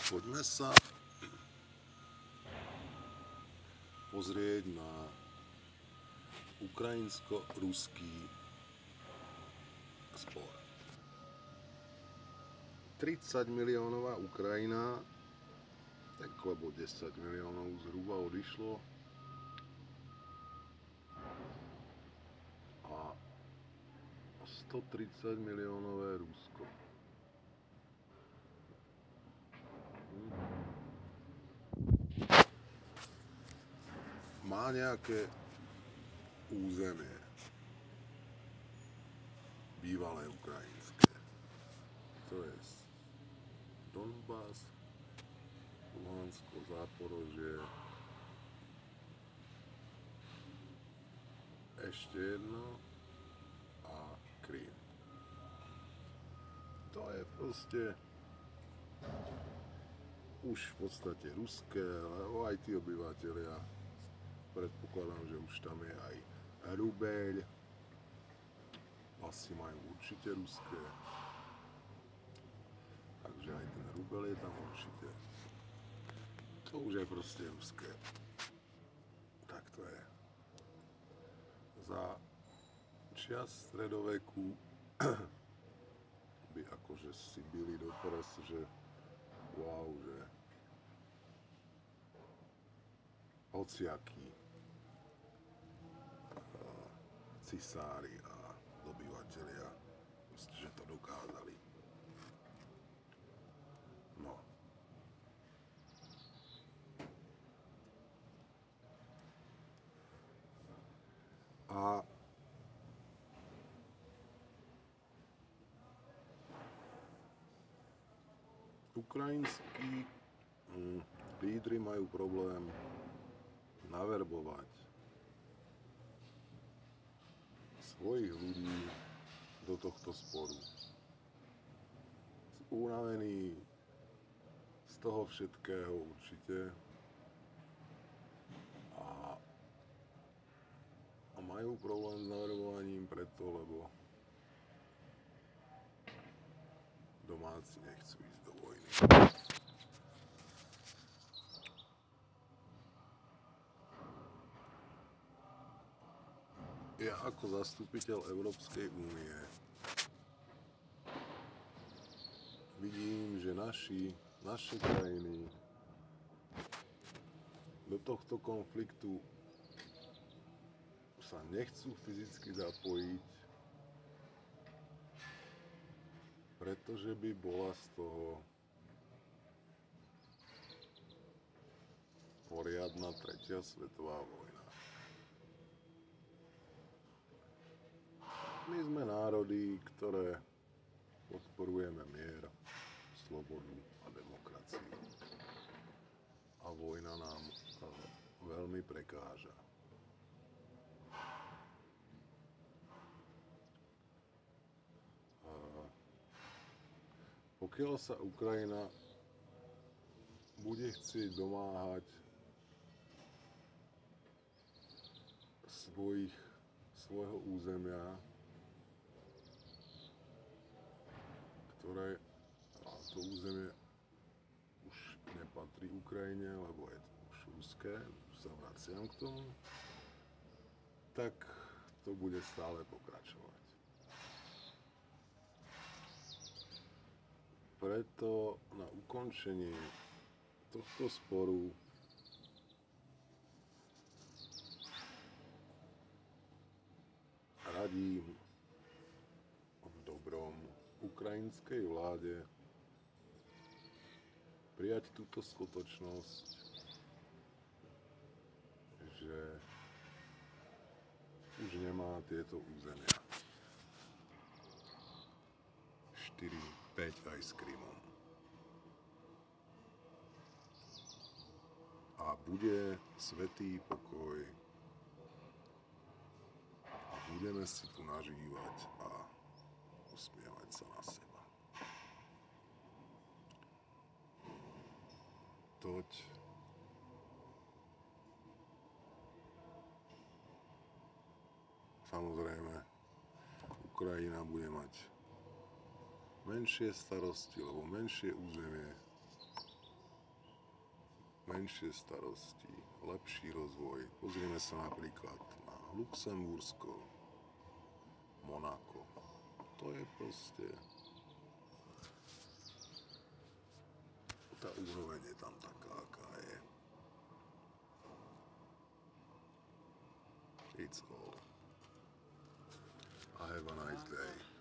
Poďme sa pozrieť na ukrajinsko-ruský spor. 30 miliónová Ukrajina, tak lebo 10 miliónov zhruba odišlo a 130 miliónové Rusko. Má nejaké územie bývalé ukrajinské, to je Donbas, Luhansko, Záporožie, ešte jedno a Krym. To je proste už v podstate ruské, lebo aj tí obyvateľia, predpokladám, že už tam je aj rubeľ, asi majú určite ruské, takže aj ten rubeľ je tam určite. To už je proste ruské. Tak to je. Za čias stredoveku by akože si bili do prs, že wow, že hociakí cisári a dobyvatelia, že to dokázali. No. A ukrajinskí lídri majú problém naverbovať svojich ľudí do tohto sporu. Sú unavení z toho všetkého určite a majú problém s naverbovaním preto, lebo domáci nechcú ísť do vojny. Ja ako zastupiteľ Európskej únie vidím, že naše krajiny do tohto konfliktu sa nechcú fyzicky zapojiť, pretože by bola z toho poriadna tretia svetová vojna. My sme národy, ktoré podporujeme mier, slobodu a demokraciu. A vojna nám veľmi prekáža. Pokiaľ sa Ukrajina bude chcieť domáhať svojho územia, ktoré to územie už nepatrí Ukrajine, lebo je to už ruské, už sa vraciam k tomu, tak to bude stále pokračovať. Preto na ukončenie tohto sporu radím v dobrom ukrajinskej vláde prijať túto skutočnosť, že už nemá tieto územia. 4, 5 aj s Krymom. A bude svätý pokoj a budeme si tu nažívať a usmievať sa na seba. Toť samozrejme Ukrajina bude mať menšie starosti, lebo menšie územie menšie starosti, lepší rozvoj. Pozrieme sa napríklad na Luxembursko, Monako. To je proste... Tá úroveň je tam taká, aká je. It's all. I have a nice day.